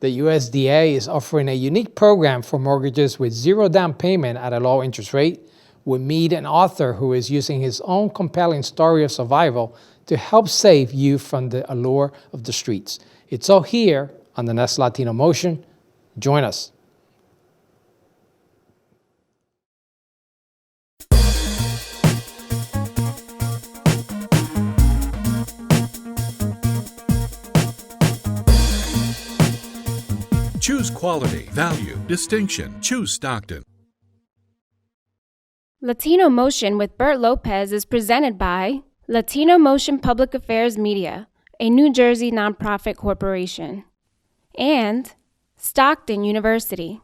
The USDA is offering a unique program for mortgages with zero down payment at a low interest rate. We meet an author who is using his own compelling story of survival to help save you from the allure of the streets. It's all here on the next Latino Motion. Join us. Choose quality, value, distinction. Choose Stockton. Latino Motion with Bert Lopez is presented by Latino Motion Public Affairs Media, a New Jersey nonprofit corporation, and Stockton University.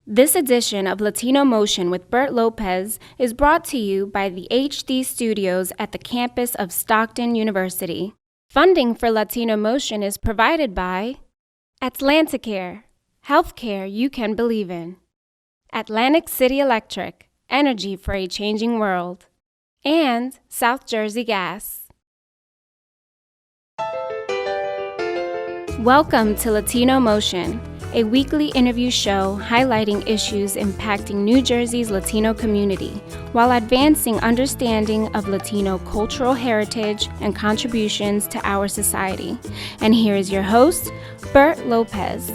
This edition of Latino Motion with Bert Lopez is brought to you by the HD Studios at the campus of Stockton University. Funding for Latino Motion is provided by Atlanticare, healthcare you can believe in. Atlantic City Electric, energy for a changing world. And South Jersey Gas. Welcome to Latino Motion, a weekly interview show highlighting issues impacting New Jersey's Latino community while advancing understanding of Latino cultural heritage and contributions to our society. And here is your host, Bert Lopez.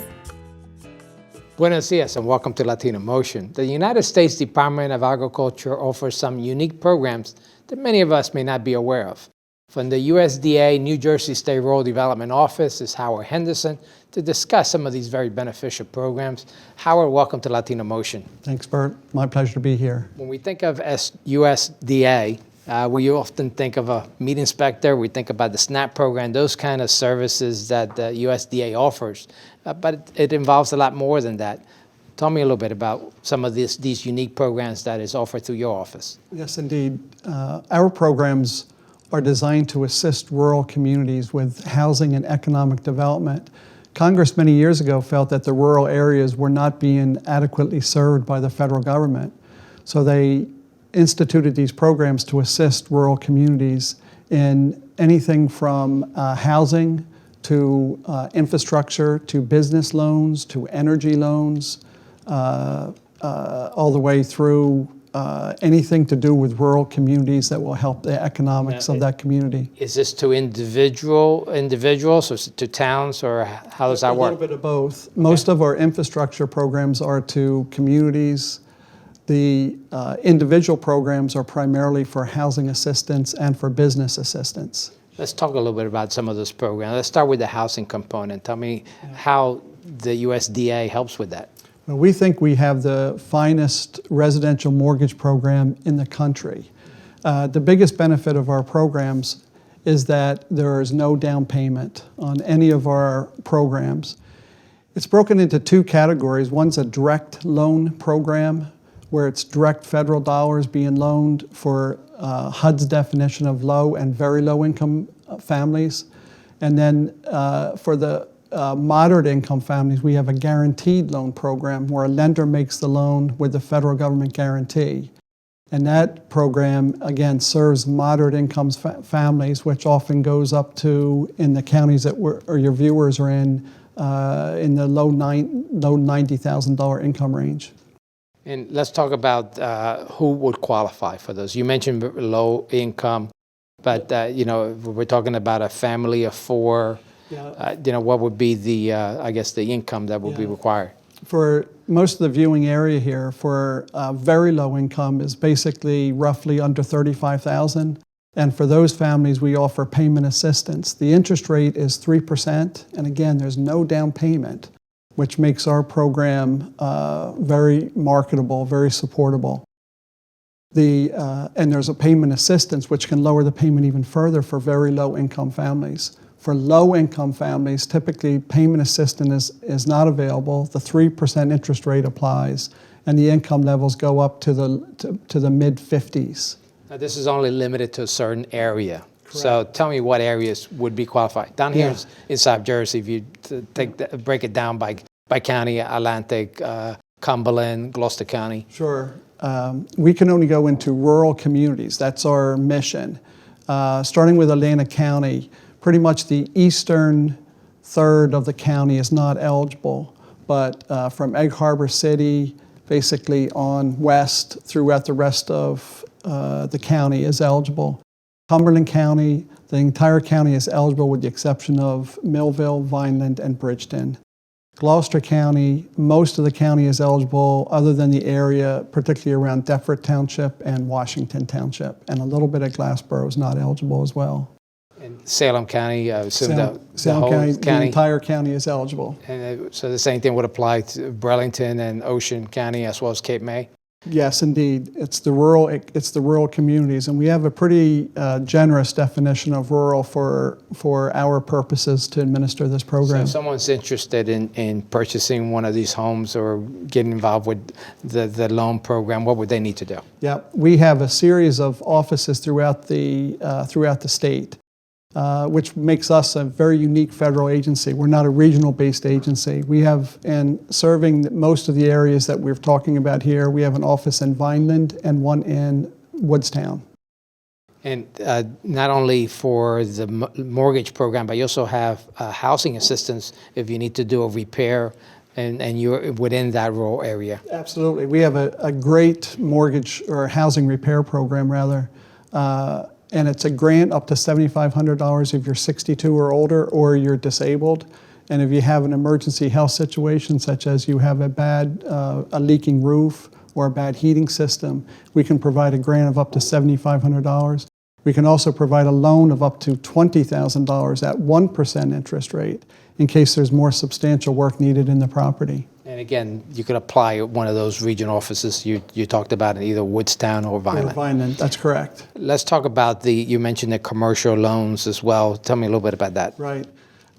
Buenos dias and welcome to Latino Motion. The United States Department of Agriculture offers some unique programs that many of us may not be aware of. From the USDA New Jersey State Rural Development Office is Howard Henderson to discuss some of these very beneficial programs. Howard, welcome to Latino Motion. Thanks, Bert. My pleasure to be here. When we think of USDA, we often think of a meat inspector, we think about the SNAP program, those kind of services that the USDA offers. But it involves a lot more than that. Tell me a little bit about some of these unique programs that is offered through your office. Yes, indeed. Our programs are designed to assist rural communities with housing and economic development. Congress many years ago felt that the rural areas were not being adequately served by the federal government. So they instituted these programs to assist rural communities in anything from housing to infrastructure, to business loans, to energy loans, all the way through anything to do with rural communities that will help the economics of that community. Is this to individuals or to towns, or how does that work? A little bit of both. Most of our infrastructure programs are to communities. The individual programs are primarily for housing assistance and for business assistance. Let's talk a little bit about some of those programs. Let's start with the housing component. Tell me how the USDA helps with that. Well, we think we have the finest residential mortgage program in the country. The biggest benefit of our programs is that there is no down payment on any of our programs. It's broken into two categories. One's a direct loan program, where it's direct federal dollars being loaned for HUD's definition of low and very low income families. And then for the moderate income families, we have a guaranteed loan program where a lender makes the loan with the federal government guarantee. And that program, again, serves moderate income families, which often goes up to, in the counties that your viewers are in the low $90,000 income range. And let's talk about who would qualify for those. You mentioned low income, but we're talking about a family of four. What would be the the income that would be required? For most of the viewing area here, for very low income is basically roughly under $35,000. And for those families, we offer payment assistance. The interest rate is 3%, and again, there's no down payment, which makes our program very marketable, very supportable. And there's a payment assistance, which can lower the payment even further for very low income families. For low income families, typically payment assistance is not available. The 3% interest rate applies, and the income levels go up to the mid-50s. Now, this is only limited to a certain area. Correct. So tell me what areas would be qualified. Down here in South Jersey, if you break it down by county, Atlantic, Cumberland, Gloucester County. Sure. We can only go into rural communities. That's our mission. Starting with Atlantic County, pretty much the eastern third of the county is not eligible. But from Egg Harbor City, basically on west throughout the rest of the county is eligible. Cumberland County, the entire county is eligible with the exception of Millville, Vineland, and Bridgeton. Gloucester County, most of the county is eligible other than the area, particularly around Deptford Township and Washington Township. And a little bit of Glassboro is not eligible as well. And Salem County, Salem whole County, the entire county is eligible. And so the same thing would apply to Burlington and Ocean County as well as Cape May? Yes, indeed. It's the rural communities, and we have a pretty generous definition of rural for our purposes to administer this program. So if someone's interested in purchasing one of these homes or getting involved with the loan program, what would they need to do? Yeah, we have a series of offices throughout the state, which makes us a very unique federal agency. We're not a regional-based agency. We have, and serving most of the areas that we're talking about here, we have an office in Vineland and one in Woodstown. And not only for the mortgage program, but you also have housing assistance if you need to do a repair and you're within that rural area. Absolutely. We have a great mortgage or housing repair program, rather. And it's a grant up to $7,500 if you're 62 or older or you're disabled. And if you have an emergency health situation, such as you have a leaking roof or a bad heating system, we can provide a grant of up to $7,500. We can also provide a loan of up to $20,000 at 1% interest rate in case there's more substantial work needed in the property. And again, you could apply at one of those regional offices you talked about in either Woodstown or Vineland. Or Vineland, that's correct. Let's talk about you mentioned the commercial loans as well. Tell me a little bit about that. Right.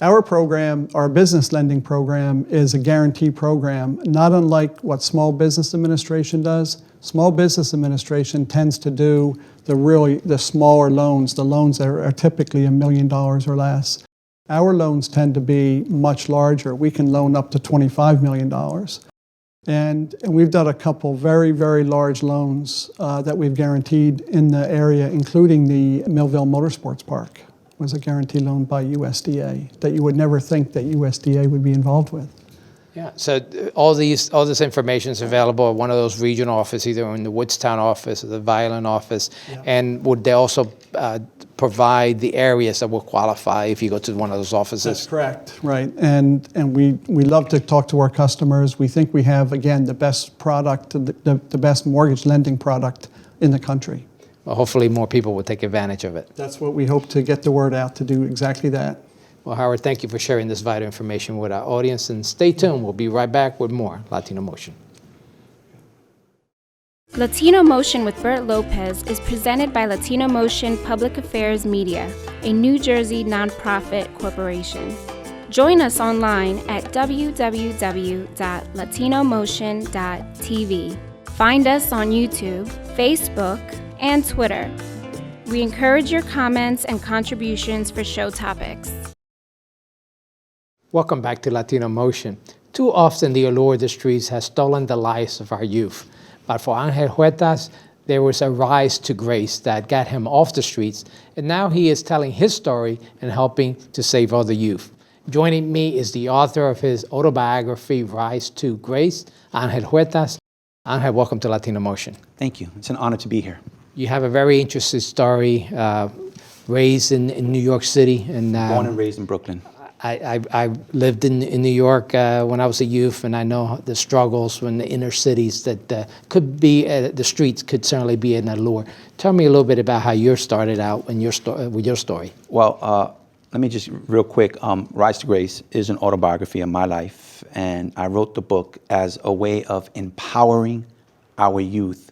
Our program, our business lending program, is a guarantee program, not unlike what Small Business Administration does. Small Business Administration tends to do the smaller loans, the loans that are typically $1 million or less. Our loans tend to be much larger. We can loan up to $25 million. And we've done a couple very, very large loans that we've guaranteed in the area, including the Millville Motorsports Park was a guarantee loan by USDA that you would never think that USDA would be involved with. Yeah, so all this information is available at one of those regional offices, either in the Woodstown office or the Vineland office. Yeah. And would they also provide the areas that will qualify if you go to one of those offices? That's correct, right. And we love to talk to our customers. We think we have, again, the best product, the best mortgage lending product in the country. Well, hopefully more people will take advantage of it. That's what we hope to get the word out to do exactly that. Well, Howard, thank you for sharing this vital information with our audience, and stay tuned. We'll be right back with more Latino Motion. Latino Motion with Bert Lopez is presented by Latino Motion Public Affairs Media, a New Jersey nonprofit corporation. Join us online at www.latinomotion.tv. Find us on YouTube, Facebook, and Twitter. We encourage your comments and contributions for show topics. Welcome back to Latino Motion. Too often the allure of the streets has stolen the lives of our youth. But for Angel Huertas, there was a rise to grace that got him off the streets, and now he is telling his story and helping to save other youth. Joining me is the author of his autobiography, Rise to Grace, Angel Huertas. Angel, welcome to Latino Motion. Thank you. It's an honor to be here. You have a very interesting story, raised in New York City. And born and raised in Brooklyn. I lived in New York when I was a youth, and I know the struggles in the inner cities that could be, the streets could certainly be an allure. Tell me a little bit about how you started out and with your story. Well, let me just real quick, Rise to Grace is an autobiography of my life, and I wrote the book as a way of empowering our youth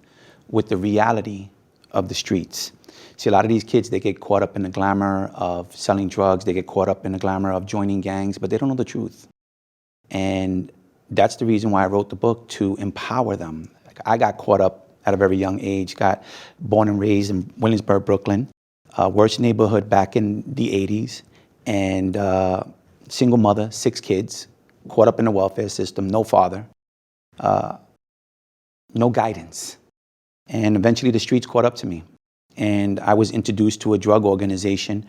with the reality of the streets. See, a lot of these kids, they get caught up in the glamour of selling drugs, they get caught up in the glamour of joining gangs, but they don't know the truth. And that's the reason why I wrote the book, to empower them. I got caught up at a very young age, got born and raised in Williamsburg, Brooklyn, worst neighborhood back in the 80s, and single mother, 6 kids, caught up in the welfare system, no father, no guidance. And eventually the streets caught up to me. And I was introduced to a drug organization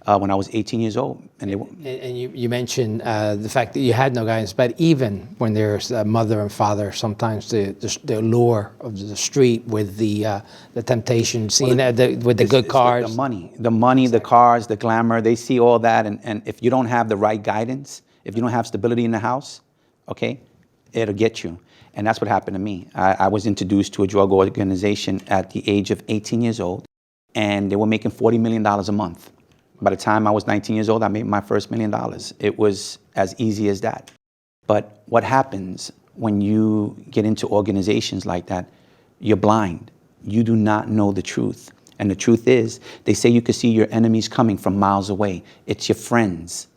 when I was 18 years old. And you mentioned the fact that you had no guidance, but even when there's a mother and father, sometimes the allure of the street with the temptation, seeing with the good cars. The money, the cars, the glamour, they see all that. And if you don't have the right guidance, if you don't have stability in the house, okay, it'll get you. And that's what happened to me. I was introduced to a drug organization at the age of 18 years old, and they were making $40 million a month. By the time I was 19 years old, I made my first $1 million. It was as easy as that. But what happens when you get into organizations like that? You're blind. You do not know the truth. And the truth is, they say you can see your enemies coming from miles away. It's your friends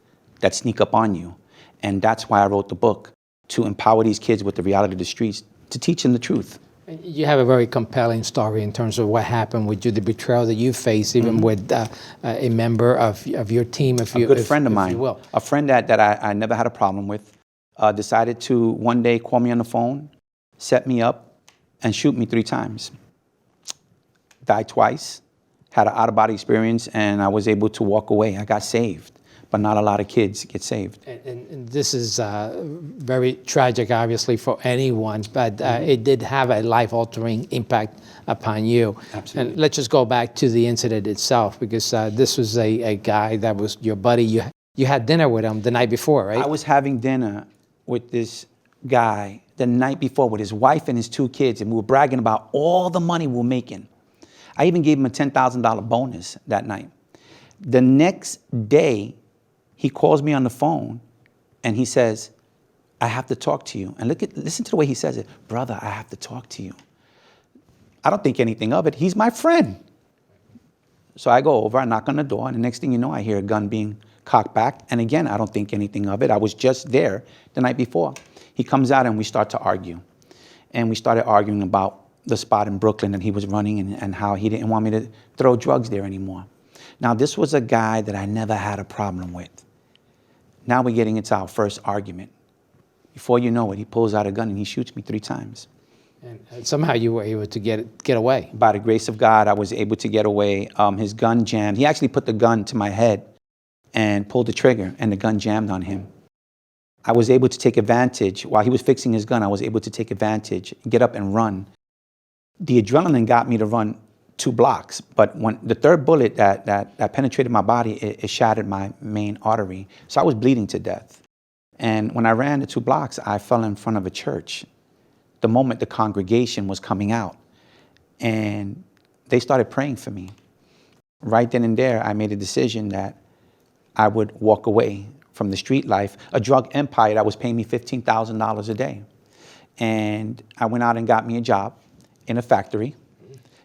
that sneak up on you. And that's why I wrote the book, to empower these kids with the reality of the streets, to teach them the truth. You have a very compelling story in terms of what happened with you, the betrayal that you faced, even with a member of your team, a good friend of mine, a friend that I never had a problem with, decided to one day call me on the phone, set me up, and shoot me 3 times. Died twice, had an out-of-body experience, and I was able to walk away. I got saved. But not a lot of kids get saved. And this is very tragic, obviously, for anyone, but it did have a life-altering impact upon you. Absolutely. And let's just go back to the incident itself, because this was a guy that was your buddy. You had dinner with him the night before, right? I was having dinner with this guy the night before with his wife and his 2 kids, and we were bragging about all the money we were making. I even gave him a $10,000 bonus that night. The next day, he calls me on the phone and he says, I have to talk to you. And listen to the way he says it. Brother, I have to talk to you. I don't think anything of it. He's my friend. So I go over, I knock on the door, and the next thing you know, I hear a gun being cocked back. And again, I don't think anything of it. I was just there the night before. He comes out and we start to argue. And we started arguing about the spot in Brooklyn that he was running and how he didn't want me to throw drugs there anymore. Now, this was a guy that I never had a problem with. Now we're getting into our first argument. Before you know it, he pulls out a gun and he shoots me 3 times. And somehow you were able to get away. By the grace of God, I was able to get away. His gun jammed. He actually put the gun to my head and pulled the trigger, and the gun jammed on him. I was able to take advantage. While he was fixing his gun, I was able to take advantage, get up and run. The adrenaline got me to run 2 blocks, but when the 3rd bullet that penetrated my body, it shattered my main artery. So I was bleeding to death. And when I ran the 2 blocks, I fell in front of a church. The moment the congregation was coming out, and they started praying for me. Right then and there, I made a decision that I would walk away from the street life, a drug empire that was paying me $15,000 a day. And I went out and got me a job in a factory,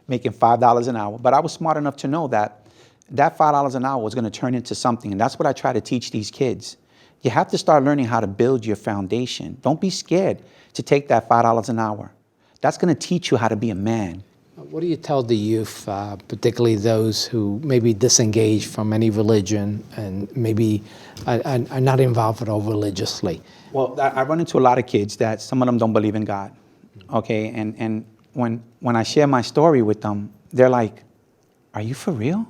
making $5 an hour. But I was smart enough to know that that $5 an hour was going to turn into something. And that's what I try to teach these kids. You have to start learning how to build your foundation. Don't be scared to take that $5 an hour. That's going to teach you how to be a man. What do you tell the youth, particularly those who maybe disengage from any religion and maybe are not involved at all religiously? Well, I run into a lot of kids that some of them don't believe in God. Okay, and when I share my story with them, they're like, are you for real?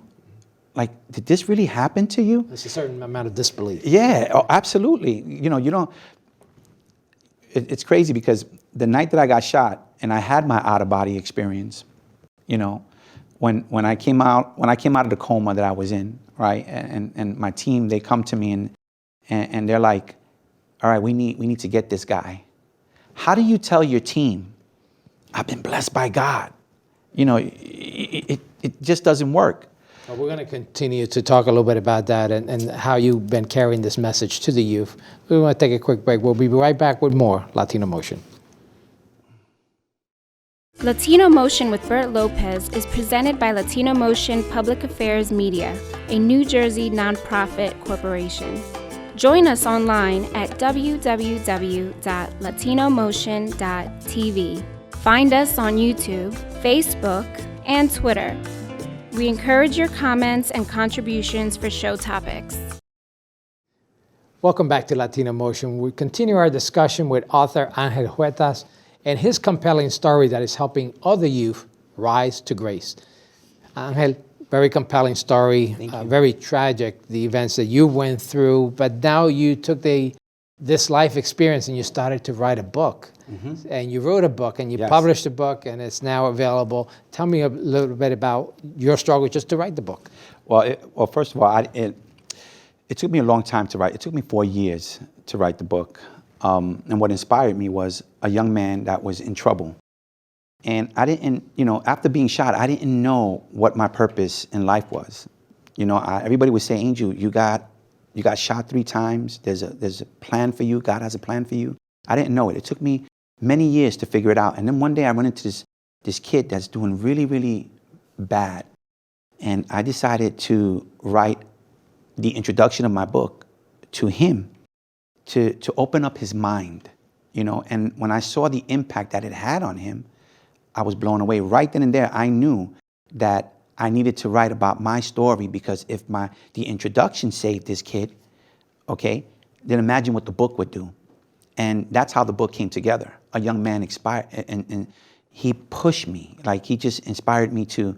Like, did this really happen to you? There's a certain amount of disbelief. Yeah, oh, absolutely. You know, you don't, it's crazy because the night that I got shot and I had my out-of-body experience, you know, when I came out of the coma that I was in, right, and my team, they come to me and they're like, all right, we need to get this guy. How do you tell your team, I've been blessed by God? You know, it just doesn't work. Well, we're going to continue to talk a little bit about that and how you've been carrying this message to the youth. We want to take a quick break. We'll be right back with more Latino Motion. Latino Motion with Bert Lopez is presented by Latino Motion Public Affairs Media, a New Jersey nonprofit corporation. Join us online at www.latinomotion.tv. Find us on YouTube, Facebook, and Twitter. We encourage your comments and contributions for show topics. Welcome back to Latino Motion. We continue our discussion with author Angel Huertas and his compelling story that is helping other youth rise to grace. Angel, Very compelling story, Thank you. very tragic, the events that you went through, but now you took this life experience and you started to write a book. And you wrote a book and you Yes. published a book and it's now available. Tell me a little bit about your struggle just to write the book. Well, first of all, it took me a long time to write. It took me 4 years to write the book. And what inspired me was a young man that was in trouble. And I didn't, after being shot, I didn't know what my purpose in life was. Everybody would say, Angel, you got shot 3 times. There's a plan for you. God has a plan for you. I didn't know it. It took me many years to figure it out. And then one day I run into this kid that's doing really, really bad. And I decided to write the introduction of my book to him to open up his mind, And when I saw the impact that it had on him, I was blown away. Right then and there, I knew that I needed to write about my story, because if the introduction saved this kid, okay, then imagine what the book would do. And that's how the book came together. A young man expired, and he pushed me, like he just inspired me to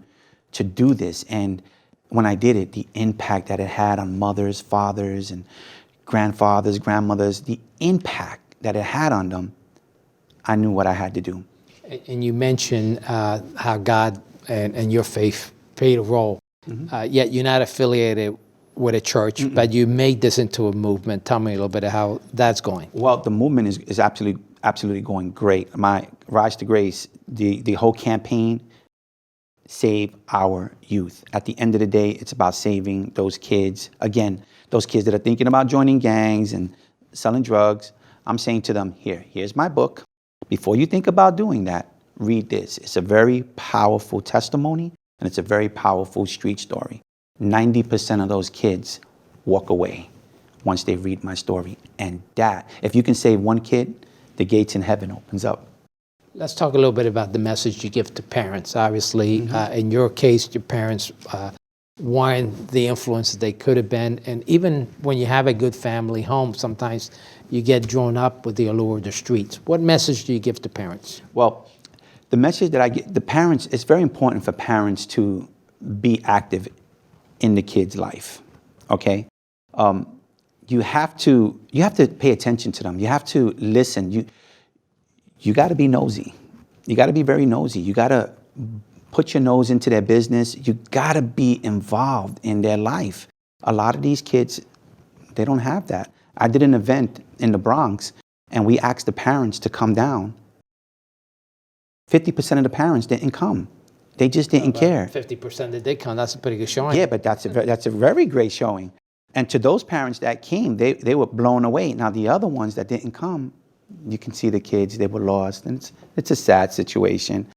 do this. And when I did it, the impact that it had on mothers, fathers, and grandfathers, grandmothers, the impact that it had on them, I knew what I had to do. And you mentioned how God and your faith played a role, yet you're not affiliated with a church, but you made this into a movement. Tell me a little bit of how that's going. Well, the movement is absolutely going great. My Rise to Grace, the whole campaign, Save Our Youth. At the end of the day, it's about saving those kids. Again, those kids that are thinking about joining gangs and selling drugs. I'm saying to them, here's my book. Before you think about doing that, read this. It's a very powerful testimony, and it's a very powerful street story. 90% of those kids walk away once they read my story. And that, if you can save one kid, the gates in heaven opens up. Let's talk a little bit about the message you give to parents. Obviously, in your case, your parents weren't the influence that they could have been. And even when you have a good family home, sometimes you get drawn up with the allure of the streets. What message do you give to parents? Well, the message that I give the parents, it's very important for parents to be active in the kid's life, okay? You have to pay attention to them. You have to listen. You got to be nosy. You got to be very nosy. You got to put your nose into their business. You got to be involved in their life. A lot of these kids, they don't have that. I did an event in the Bronx, and we asked the parents to come down. 50% of the parents didn't come. They just didn't care. 50% that did come, that's a pretty good showing. Yeah, but that's a very great showing. And to those parents that came, they were blown away. Now, the other ones that didn't come, you can see the kids, they were lost. And it's a sad situation.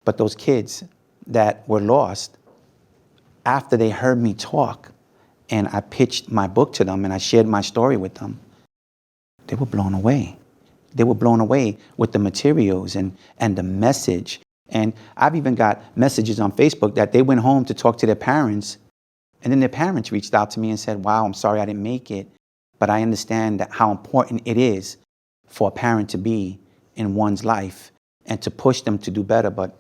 But those kids that were lost, after they heard me talk, and I pitched my book to them, and I shared my story with them, they were blown away. They were blown away with the materials and the message. And I've even got messages on Facebook that they went home to talk to their parents, and then their parents reached out to me and said, wow, I'm sorry I didn't make it, but I understand that how important it is for a parent to be in one's life and to push them to do better. But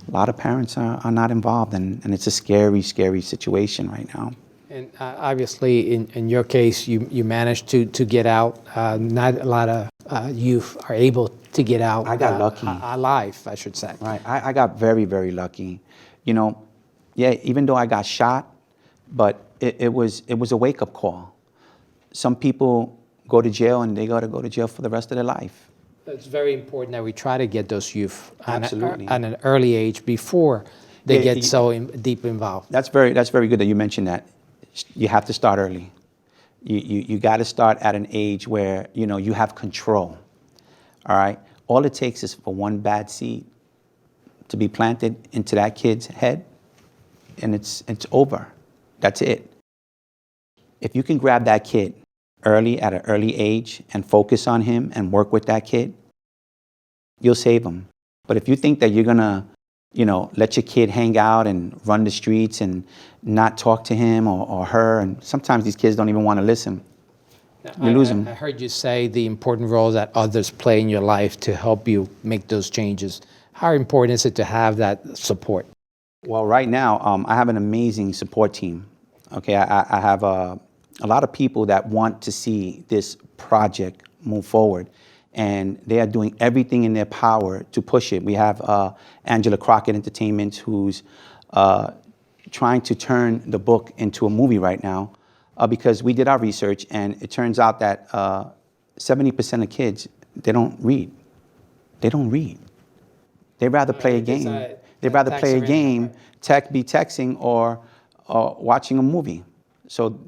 a lot of parents are not involved, and it's a scary, scary situation right now. And obviously, in your case, you managed to get out. Not a lot of youth are able to get out. I got lucky. Alive, I should say. Right. I got very, very lucky. Even though I got shot, but it was a wake-up call. Some people go to jail, and they got to go to jail for the rest of their life. It's very important that we try to get those youth at an early age before they get so deep involved. That's very good that you mentioned that. You have to start early. You got to start at an age where you have control. All right. All it takes is for one bad seed to be planted into that kid's head, and it's over. That's it. If you can grab that kid early at an early age and focus on him and work with that kid, you'll save him. But if you think that you're gonna let your kid hang out and run the streets and not talk to him or her, and sometimes these kids don't even want to listen, you lose them. I heard you say the important role that others play in your life to help you make those changes. How important is it to have that support? Well, right now, I have an amazing support team. Okay, I have a lot of people that want to see this project move forward, and they are doing everything in their power to push it. We have Angela Crockett Entertainment, who's trying to turn the book into a movie right now, because we did our research, and it turns out that 70% of kids, they don't read. They don't read. They'd rather play a game. They'd rather play a game, be texting, or watching a movie. So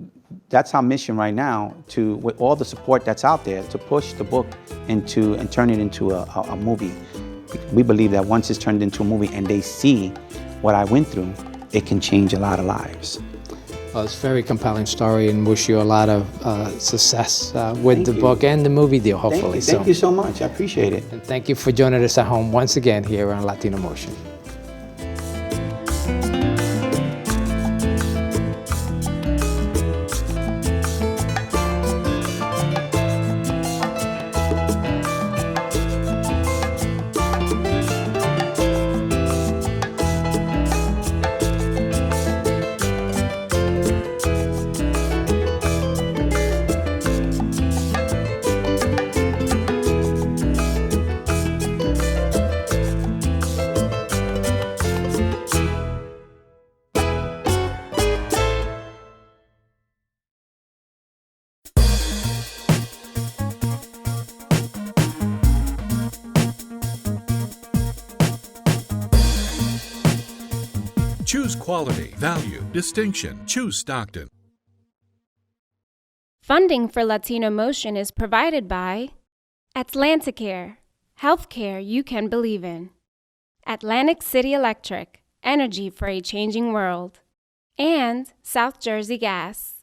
that's our mission right now, with all the support that's out there, to push the book and turn it into a movie. We believe that once it's turned into a movie and they see what I went through, it can change a lot of lives. Well, it's a very compelling story, and wish you a lot of success with the book and the movie deal, hopefully. Thank you so much. I appreciate it. And thank you for joining us at home once again here on Latino Motion. Choose quality, value, distinction. Choose Stockton. Funding for Latino Motion is provided by Atlanticare, healthcare you can believe in. Atlantic City Electric, energy for a changing world. And South Jersey Gas.